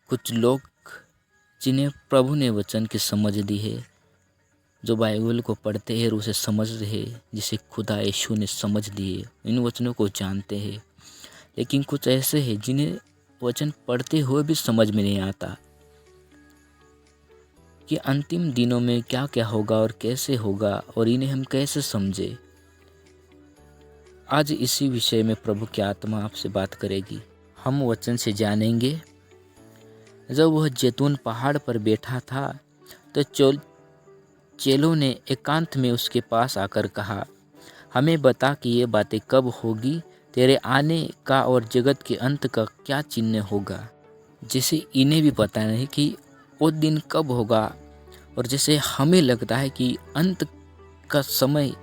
कुछ लोग जिन्हें प्रभु ने वचन की समझ दी है, जो बाइबल को पढ़ते हैं और उसे समझ रहे, जिसे खुदा यीशु ने समझ दिए, इन वचनों को जानते हैं। लेकिन कुछ ऐसे हैं जिन्हें वचन पढ़ते हुए भी समझ में नहीं आता कि अंतिम दिनों में क्या क्या होगा और कैसे होगा, और इन्हें हम कैसे समझे। आज इसी विषय में प्रभु की आत्मा आपसे बात करेगी। हम वचन से जानेंगे। जब वह जैतून पहाड़ पर बैठा था तो चेलों ने एकांत में उसके पास आकर कहा, हमें बता कि ये बातें कब होगी, तेरे आने का और जगत के अंत का क्या चिन्ह होगा। जैसे इन्हें भी पता नहीं कि वो दिन कब होगा, और जैसे हमें लगता है कि अंत का समय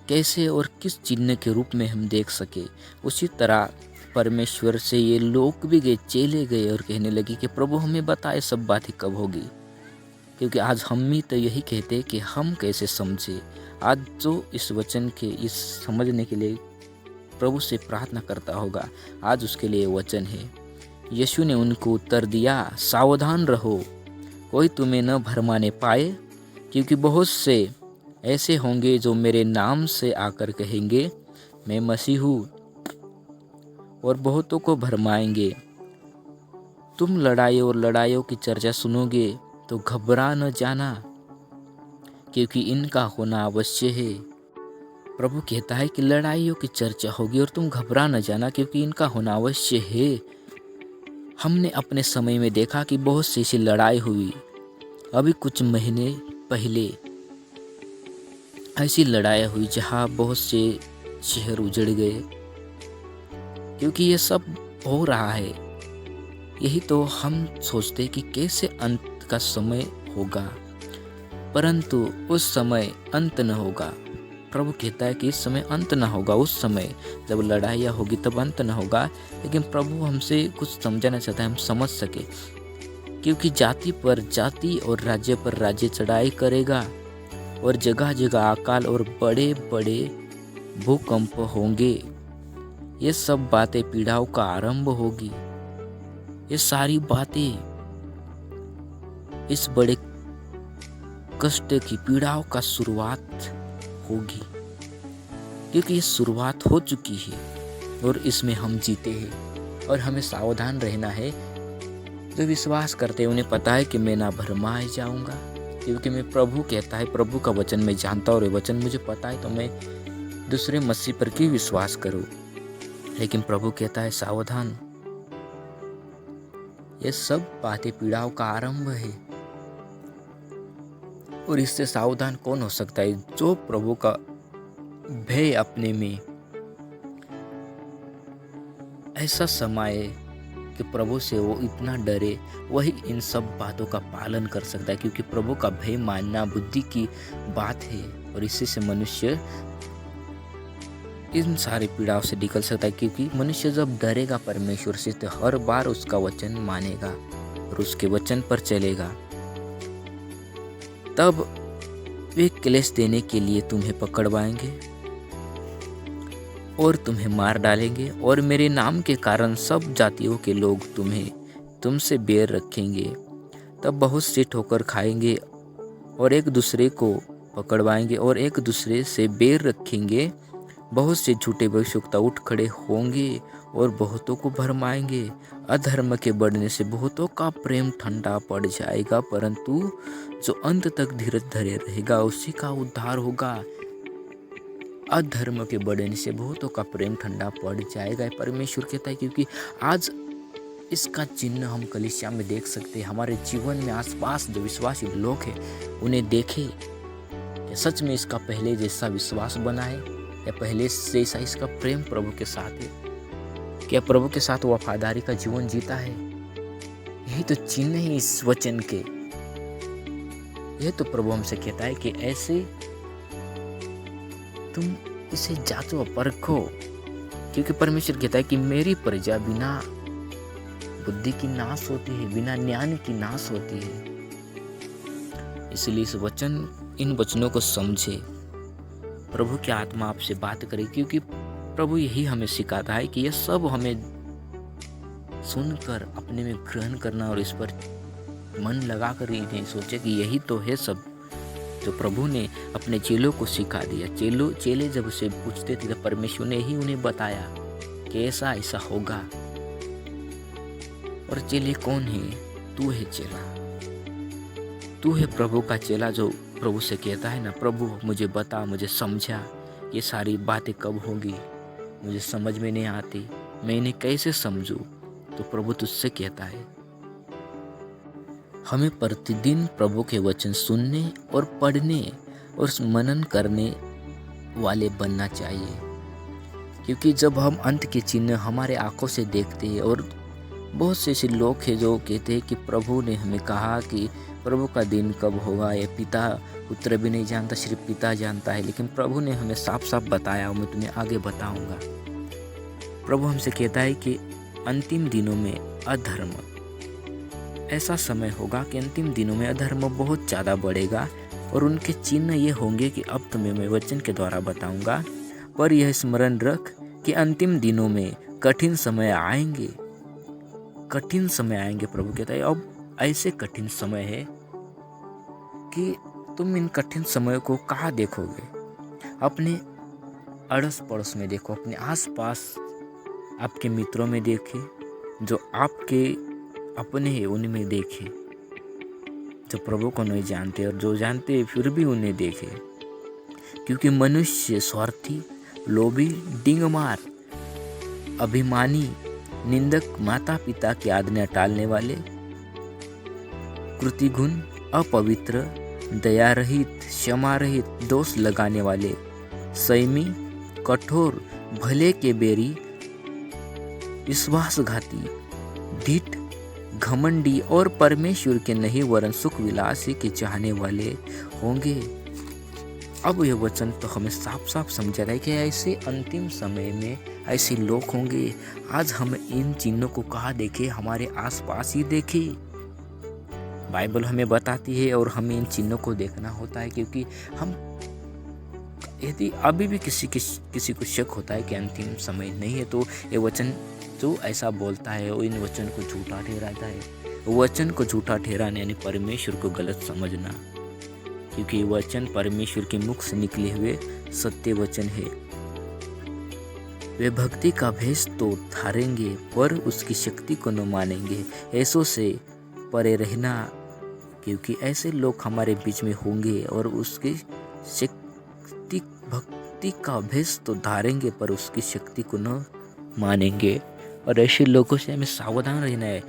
कैसे और किस चिन्ह के रूप में हम देख सके, उसी तरह परमेश्वर से ये लोग भी गए, चेले गए और कहने लगे कि प्रभु हमें बताए सब बातें कब होगी। क्योंकि आज हम भी तो यही कहते हैं कि हम कैसे समझे। आज जो इस वचन के इस समझने के लिए प्रभु से प्रार्थना करता होगा, आज उसके लिए वचन है। यीशु ने उनको उत्तर दिया, सावधान रहो, कोई तुम्हें न भरमाने पाए, क्योंकि बहुत से ऐसे होंगे जो मेरे नाम से आकर कहेंगे मैं मसीह हूँ, और बहुतों को भरमाएंगे। तुम लड़ाइयों की चर्चा सुनोगे तो घबरा न जाना, क्योंकि इनका होना अवश्य है। प्रभु कहता है कि लड़ाइयों की चर्चा होगी और तुम घबरा न जाना, क्योंकि इनका होना अवश्य है। हमने अपने समय में देखा कि बहुत सी ऐसी लड़ाई हुई। अभी कुछ महीने पहले ऐसी लड़ाई हुई जहाँ बहुत से शहर उजड़ गए, क्योंकि ये सब हो रहा है। यही तो हम सोचते कि कैसे अंत का समय होगा, परंतु उस समय अंत न होगा। प्रभु कहता है कि इस समय अंत न होगा, उस समय जब लड़ाइयाँ होगी तब अंत न होगा। लेकिन प्रभु हमसे कुछ समझाना चाहता है, हम समझ सके, क्योंकि जाति पर जाति और राज्य पर राज्य चढ़ाई करेगा, और जगह जगह अकाल और बड़े बड़े भूकंप होंगे। ये सब बातें पीड़ाओं का आरंभ होगी। ये सारी बातें इस बड़े कष्ट की पीड़ाओं का शुरुआत होगी, क्योंकि ये शुरुआत हो चुकी है और इसमें हम जीते हैं। और हमें सावधान रहना है। जो विश्वास करते हैं उन्हें पता है कि मैं ना भरमाए जाऊंगा, क्योंकि मैं प्रभु कहता है, प्रभु का वचन मैं जानता और ये वचन मुझे पता है, तो मैं दूसरे मसीह पर क्यों विश्वास करूं। लेकिन प्रभु कहता है सावधान, ये सब बातें पीड़ाओं का आरंभ है। और इससे सावधान कौन हो सकता है? जो प्रभु का भय अपने में ऐसा समाये कि प्रभु से वो इतना डरे, वही इन सब बातों का पालन कर सकता है। क्योंकि प्रभु का भय मानना बुद्धि की बात है, और इसी से मनुष्य इन सारी पीड़ाओं से निकल सकता है। क्योंकि मनुष्य जब डरेगा परमेश्वर से, तो हर बार उसका वचन मानेगा और उसके वचन पर चलेगा। तब वे क्लेश देने के लिए तुम्हें पकड़वाएंगे और तुम्हें मार डालेंगे, और मेरे नाम के कारण सब जातियों के लोग तुमसे बैर रखेंगे। तब बहुत से ठोकर खाएंगे और एक दूसरे को पकड़वाएंगे और एक दूसरे से बैर रखेंगे। बहुत से झूठे भविष्यवक्ता उठ खड़े होंगे और बहुतों को भरमाएंगे। अधर्म के बढ़ने से बहुतों का प्रेम ठंडा पड़ जाएगा, परंतु जो अंत तक धीरज धरे रहेगा उसी का उद्धार होगा। अधर्म के बढ़ने से बहुतों का प्रेम ठंडा पड़ जाएगा, परमेश्वर कहता है। क्योंकि आज इसका चिन्ह हम कलीसिया में देख सकते हैं। हमारे जीवन में आसपास जो विश्वासी लोग हैं उन्हें देखें कि सच में इसका पहले जैसा विश्वास बना है, या पहले जैसा इसका प्रेम प्रभु के साथ है, क्या प्रभु के साथ वफादारी का जीवन जीता है। यही तो चिन्ह है इस वचन के। यह तो प्रभु हमसे कहता है कि ऐसे तुम इसे जांचो परखो, क्योंकि परमेश्वर कहता है कि मेरी प्रजा बिना बुद्धि की नाश होती है, बिना ज्ञान की नाश होती है। इसलिए इन वचनों को समझे। प्रभु की आत्मा आपसे बात करे, क्योंकि प्रभु यही हमें सिखाता है कि यह सब हमें सुनकर अपने में ग्रहण करना और इस पर मन लगाकर इन्हें सोचे कि यही तो है सब जो प्रभु ने अपने चेलों को सिखा दिया। चेले जब उसे पूछते थे तो परमेश्वर ने ही उन्हें बताया कि ऐसा ऐसा होगा। और चेले कौन है? तू है चेला, तू है प्रभु का चेला जो प्रभु से कहता है ना, प्रभु मुझे बता, मुझे समझा, ये सारी बातें कब होगी, मुझे समझ में नहीं आती, मैं इन्हें कैसे समझूं। तो प्रभु तुझसे कहता है हमें प्रतिदिन प्रभु के वचन सुनने और पढ़ने और मनन करने वाले बनना चाहिए, क्योंकि जब हम अंत के चिन्ह हमारे आंखों से देखते हैं, और बहुत से ऐसे लोग हैं जो कहते हैं कि प्रभु ने हमें कहा कि प्रभु का दिन कब होगा, ये पिता पुत्र भी नहीं जानता, सिर्फ पिता जानता है, लेकिन प्रभु ने हमें साफ साफ बताया और मैं तुम्हें आगे बताऊंगा। प्रभु हमसे कहता है कि अंतिम दिनों में अधर्म, ऐसा समय होगा कि अंतिम दिनों में अधर्म बहुत ज़्यादा बढ़ेगा और उनके चिन्ह ये होंगे कि अब तुम्हें मैं वचन के द्वारा बताऊंगा। पर यह स्मरण रख कि अंतिम दिनों में कठिन समय आएंगे, कठिन समय आएंगे। प्रभु कहता है अब ऐसे कठिन समय है कि तुम इन कठिन समय को कहाँ देखोगे? अपने अड़ोस पड़ोस में देखो, अपने आसपास आपके मित्रों में देखे, जो आपके अपने हैं उनमें देखे, जो प्रभु को नहीं जानते और जो जानते फिर भी उन्हें देखे। क्योंकि मनुष्य स्वार्थी, लोभी, डिंगमार, अभिमानी, निंदक, माता पिता की आज्ञा टालने वाले, कृतिघ्न, अपवित्र, दया रहित, क्षमा रहित, दोष लगाने वाले, संयमी, कठोर, भले के बेरी, विश्वासघाती, ढीठ, घमंडी और परमेश्वर के नहीं वरन सुख विलासी के चाहने वाले होंगे। अब यह वचन तो हमें साफ साफ समझा रहा है कि ऐसे अंतिम समय में ऐसे लोग होंगे। आज हम इन चिन्हों को कहाँ देखें? हमारे आसपास ही देखें। बाइबल हमें बताती है और हमें इन चिन्हों को देखना होता है, क्योंकि हम यदि अभी भी किसी को शक होता है कि अंतिम समय नहीं है, तो ये वचन जो ऐसा बोलता है वो इन वचन को झूठा ठहराता है। वचन को झूठा ठहराने यानी परमेश्वर को गलत समझना, क्योंकि वचन परमेश्वर के मुख से निकले हुए सत्य वचन है। वे भक्ति का भेष तो धारेंगे पर उसकी शक्ति को न मानेंगे। ऐसों से परे रहना, क्योंकि ऐसे लोग हमारे बीच में होंगे और उसकी भक्ति का भेष तो धारेंगे पर उसकी शक्ति को न मानेंगे। और ऐसे लोगों से हमें सावधान रहना है।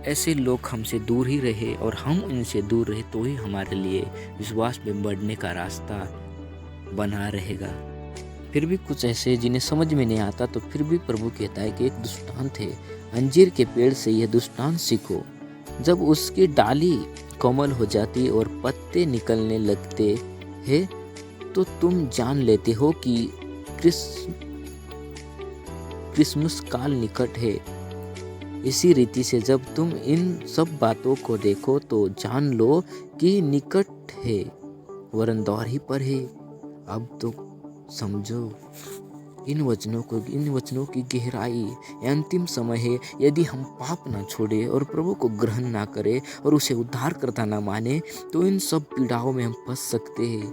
ऐसे लोग हमसे दूर ही रहे और हम इनसे दूर रहे तो ही हमारे लिए विश्वास में बढ़ने का रास्ता बना रहेगा। फिर भी कुछ ऐसे जिन्हें समझ में नहीं आता, तो फिर भी प्रभु कहता है कि एक दृष्टांत है, अंजीर के पेड़ से यह दृष्टांत सीखो, जब उसकी डाली कोमल हो जाती और पत्ते निकलने लगते हैं तो तुम जान लेते हो कि क्रिसमस काल निकट है। इसी रीति से जब तुम इन सब बातों को देखो तो जान लो कि निकट है, वरन द्वार ही पर है। अब तो समझो इन वचनों की गहराई। अंतिम समय है, यदि हम पाप ना छोड़े और प्रभु को ग्रहण ना करें और उसे उद्धारकर्ता ना माने, तो इन सब पीड़ाओं में हम फंस सकते हैं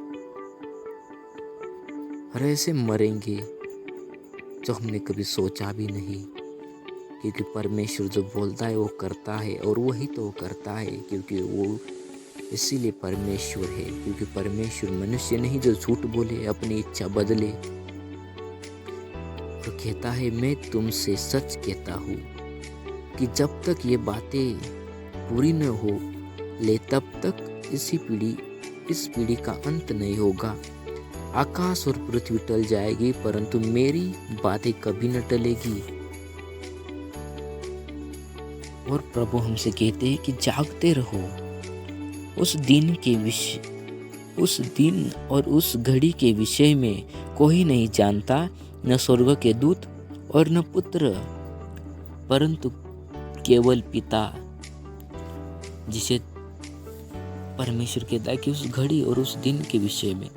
और ऐसे मरेंगे जो हमने कभी सोचा भी नहीं। क्योंकि परमेश्वर जो बोलता है वो करता है, और वही तो करता है, क्योंकि वो इसीलिए परमेश्वर है। क्योंकि परमेश्वर मनुष्य नहीं जो झूठ बोले, अपनी इच्छा बदले। और कहता है मैं तुमसे सच कहता हूँ कि जब तक ये बातें पूरी न हो ले तब तक इस पीढ़ी का अंत नहीं होगा। आकाश और पृथ्वी टल जाएगी परंतु मेरी बातें कभी न टलेगी। और प्रभु हमसे कहते हैं कि जागते रहो। उस दिन और उस घड़ी के विषय में कोई नहीं जानता, न स्वर्ग के दूत और न पुत्र, परंतु केवल पिता। जिसे परमेश्वर कहता है कि उस घड़ी और उस दिन के विषय में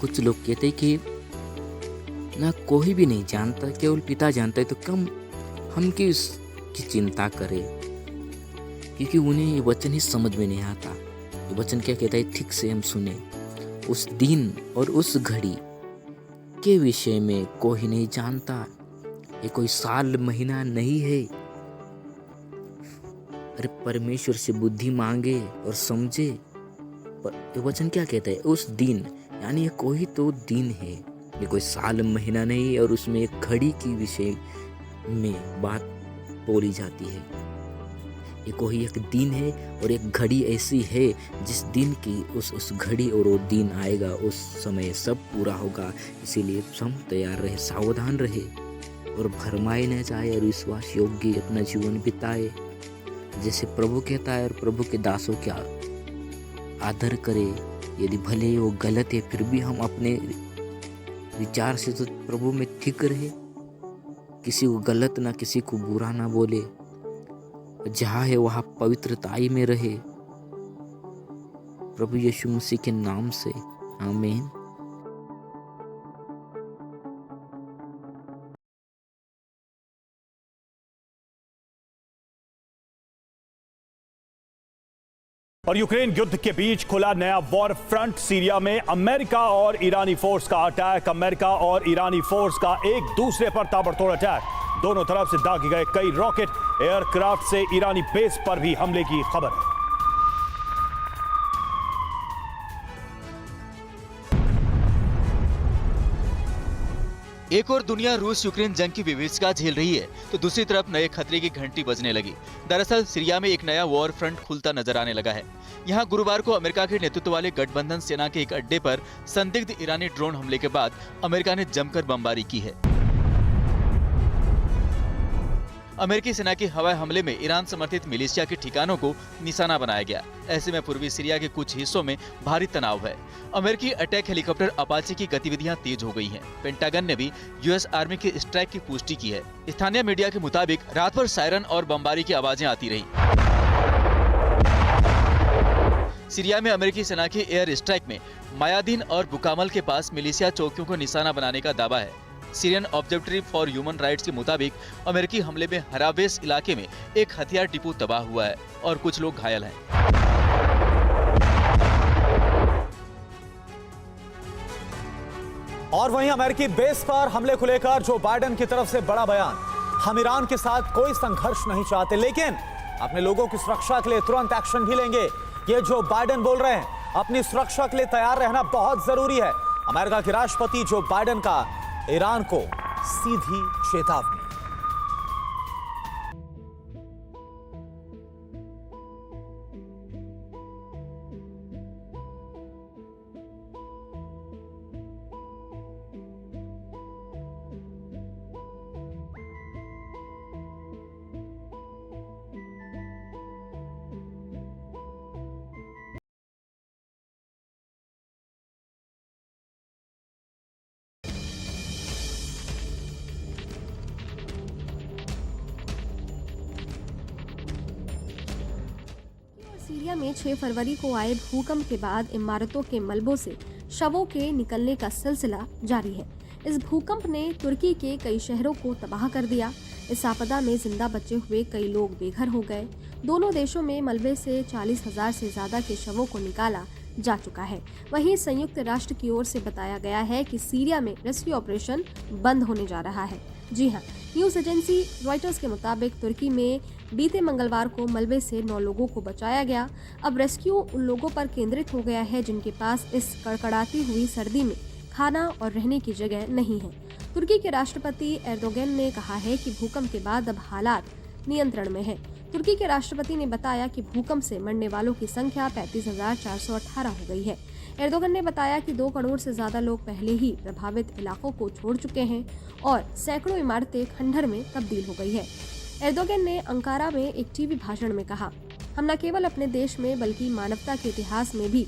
कुछ लोग कहते हैं कि ना कोई भी नहीं जानता, केवल पिता जानता है। तो हम क्यों इसकी चिंता करें, क्योंकि उन्हें ये वचन ही समझ में नहीं आता। ये वचन क्या कहता है, ठीक से हम सुने। उस दिन और उस घड़ी के विषय में कोई नहीं जानता। ये कोई साल महीना नहीं है। अरे परमेश्वर से बुद्धि मांगे और समझे। ये वचन क्या कहता है, उस दिन, यानी ये कोई तो दिन है, ये कोई साल महीना नहीं। और उसमें एक घड़ी की विषय में बात बोली जाती है। ये कोई एक दिन है और एक घड़ी ऐसी है जिस दिन की उस घड़ी और वो दिन आएगा, उस समय सब पूरा होगा। इसीलिए हम तैयार रहे, सावधान रहे और भरमाए न जाए और विश्वास योग्य अपना जीवन बिताए, जैसे प्रभु कहता है। और प्रभु के दासों का आदर करे। यदि भले वो गलत है फिर भी हम अपने विचार से तो प्रभु में ठीक रहे, किसी को गलत ना, किसी को बुरा ना बोले। जहाँ है वहाँ पवित्रताई में रहे, प्रभु यीशु मसीह के नाम से, आमीन। और यूक्रेन युद्ध के बीच खुला नया वॉर फ्रंट। सीरिया में अमेरिका और ईरानी फोर्स का अटैक। अमेरिका और ईरानी फोर्स का एक दूसरे पर ताबड़तोड़ अटैक। दोनों तरफ से दागे गए कई रॉकेट, एयरक्राफ्ट से ईरानी बेस पर भी हमले की खबर है। एक और दुनिया रूस यूक्रेन जंग की विभीषिका झेल रही है, तो दूसरी तरफ नए खतरे की घंटी बजने लगी। दरअसल सीरिया में एक नया वॉर फ्रंट खुलता नजर आने लगा है। यहाँ गुरुवार को अमेरिका के नेतृत्व वाले गठबंधन सेना के एक अड्डे पर संदिग्ध ईरानी ड्रोन हमले के बाद अमेरिका ने जमकर बमबारी की है। अमेरिकी सेना के हवाई हमले में ईरान समर्थित मिलिशिया के ठिकानों को निशाना बनाया गया। ऐसे में पूर्वी सीरिया के कुछ हिस्सों में भारी तनाव है। अमेरिकी अटैक हेलीकॉप्टर अपाचे की गतिविधियां तेज हो गई हैं। पेंटागन ने भी यूएस आर्मी के स्ट्राइक की पुष्टि की है। स्थानीय मीडिया के मुताबिक रात भर सायरन और बमबारी की आवाजें आती रही। सीरिया में अमेरिकी सेना के एयर स्ट्राइक में मायादीन और बुकामल के पास मिलिशिया चौकियों को निशाना बनाने का दावा है। Syrian observatory for human rights के मुताबिक अमेरिकी हमले में हरावेस इलाके में एक हथियार डिपो तबाह हुआ है और कुछ लोग घायल हैं। और वहीं अमेरिकी बेस पर हमले को लेकर जो बाइडेन की तरफ से बड़ा बयान। हम ईरान के साथ कोई संघर्ष नहीं चाहते, लेकिन अपने लोगों की सुरक्षा के लिए तुरंत एक्शन भी लेंगे। ये जो बाइडेन बोल रहे हैं, अपनी सुरक्षा के लिए तैयार रहना बहुत जरूरी है। अमेरिका के राष्ट्रपति जो बाइडेन का ईरान को सीधी चेतावनी। सीरिया में 6 फरवरी को आए भूकंप के बाद इमारतों के मलबों से शवों के निकलने का सिलसिला जारी है। इस भूकंप ने तुर्की के कई शहरों को तबाह कर दिया। इस आपदा में जिंदा बचे हुए कई लोग बेघर हो गए। दोनों देशों में मलबे से 40,000 से ज्यादा के शवों को निकाला जा चुका है। वहीं संयुक्त राष्ट्र की ओर से बताया गया है कि सीरिया में रेस्क्यू ऑपरेशन बंद होने जा रहा है। जी हाँ, न्यूज एजेंसी रॉयटर्स के मुताबिक तुर्की में बीते मंगलवार को मलबे से 9 लोगों को बचाया गया। अब रेस्क्यू उन लोगों पर केंद्रित हो गया है जिनके पास इस कड़कड़ाती हुई सर्दी में खाना और रहने की जगह नहीं है। तुर्की के राष्ट्रपति एर्दोगन ने कहा है कि भूकंप के बाद अब हालात नियंत्रण में है। तुर्की के राष्ट्रपति ने बताया कि भूकंप से मरने वालों की संख्या 35,418 हो गई है। एर्दोगन ने बताया कि 2 करोड़ से ज्यादा लोग पहले ही प्रभावित इलाकों को छोड़ चुके हैं और सैकड़ों इमारतें खंडहर में तब्दील हो गई है। एर्दोगन ने अंकारा में एक टीवी भाषण में कहा, हम न केवल अपने देश में बल्कि मानवता के इतिहास में भी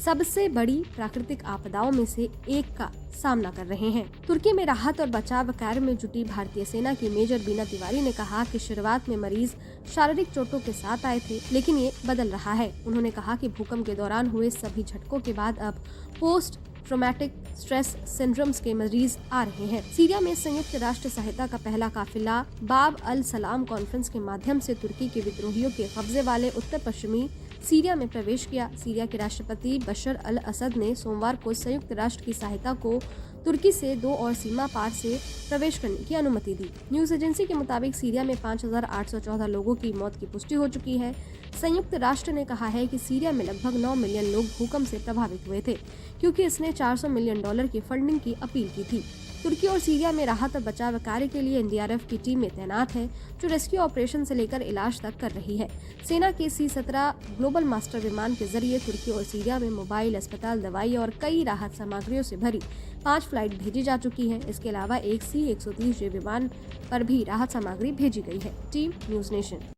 सबसे बड़ी प्राकृतिक आपदाओं में से एक का सामना कर रहे हैं। तुर्की में राहत और बचाव कार्य में जुटी भारतीय सेना की मेजर बीना तिवारी ने कहा कि शुरुआत में मरीज शारीरिक चोटों के साथ आए थे, लेकिन ये बदल रहा है। उन्होंने कहा कि भूकंप के दौरान हुए सभी झटकों के बाद अब पोस्ट ट्रोमैटिक स्ट्रेस सिंड्रोम्स के मरीज आ रहे हैं। सीरिया में संयुक्त राष्ट्र सहायता का पहला काफिला बाब अल सलाम कॉन्फ्रेंस के माध्यम से तुर्की के विद्रोहियों के कब्जे वाले उत्तर पश्चिमी सीरिया में प्रवेश किया। सीरिया के राष्ट्रपति बशर अल असद ने सोमवार को संयुक्त राष्ट्र की सहायता को तुर्की से 2 और सीमा पार से प्रवेश करने की अनुमति दी। न्यूज एजेंसी के मुताबिक सीरिया में 5,814 लोगों की मौत की पुष्टि हो चुकी है। संयुक्त राष्ट्र ने कहा है कि सीरिया में लगभग 9 मिलियन लोग भूकंप से प्रभावित हुए थे, क्योंकि इसने $400 मिलियन की फंडिंग की अपील की थी। तुर्की और सीरिया में राहत और बचाव कार्य के लिए एनडीआरएफ की टीमें तैनात है, जो रेस्क्यू ऑपरेशन से लेकर इलाज तक कर रही है। सेना के C-17 ग्लोबल मास्टर विमान के जरिए तुर्की और सीरिया में मोबाइल, अस्पताल, दवाई और कई राहत सामग्रियों से भरी 5 फ्लाइट भेजी जा चुकी है। इसके अलावा एक C-130 विमान पर भी राहत सामग्री भेजी गई है। Team news nation.